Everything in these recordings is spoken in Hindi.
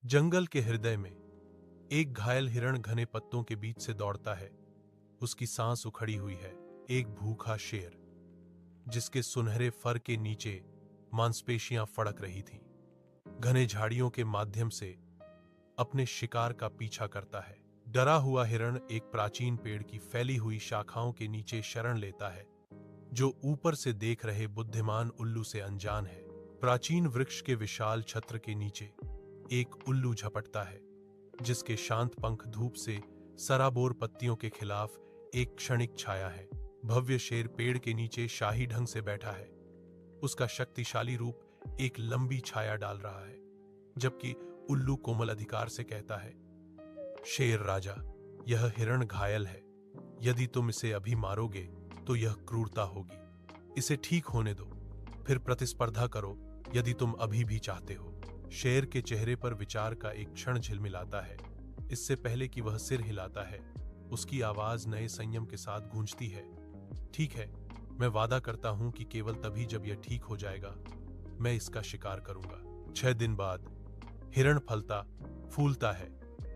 जंगल के हृदय में एक घायल हिरण घने पत्तों के बीच से दौड़ता है। उसकी सांस उखड़ी हुई है। एक भूखा शेर जिसके सुनहरे फर के नीचे मांसपेशियां फड़क रही थीं, घने झाड़ियों के माध्यम से अपने शिकार का पीछा करता है। डरा हुआ हिरण एक प्राचीन पेड़ की फैली हुई शाखाओं के नीचे शरण लेता है, जो ऊपर से देख रहे बुद्धिमान उल्लू से अनजान है। प्राचीन वृक्ष के विशाल छत्र के नीचे एक उल्लू झपटता है, जिसके शांत पंख धूप से सराबोर पत्तियों के खिलाफ एक क्षणिक छाया है। भव्य शेर पेड़ के नीचे शाही ढंग से बैठा है। उसका शक्तिशाली रूप एक लंबी छाया डाल रहा है, जबकि उल्लू कोमल अधिकार से कहता है, शेर राजा, यह हिरण घायल है। यदि तुम इसे अभी मारोगे तो यह क्रूरता होगी। इसे ठीक होने दो, फिर प्रतिस्पर्धा करो यदि तुम अभी भी चाहते हो। शेर के चेहरे पर विचार का एक क्षण झिलमिलाता है। इससे पहले कि वह सिर हिलाता है, उसकी आवाज नए संयम के साथ गूंजती है। ठीक है, मैं वादा करता हूं कि केवल तभी जब यह ठीक हो जाएगा, मैं इसका शिकार करूंगा। 6 दिन बाद हिरण फलता फूलता है।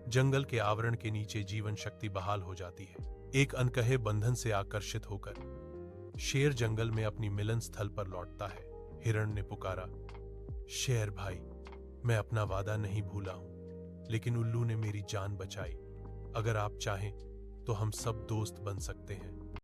जंगल के आवरण के नीचे जीवन शक्ति बहाल हो जाती है। एक अनकहे बंधन से आकर्षित होकर शेर जंगल में अपनी मिलन स्थल पर लौटता है। हिरण ने पुकारा, शेर भाई, मैं अपना वादा नहीं भूला हूं, लेकिन उल्लू ने मेरी जान बचाई। अगर आप चाहें तो हम सब दोस्त बन सकते हैं।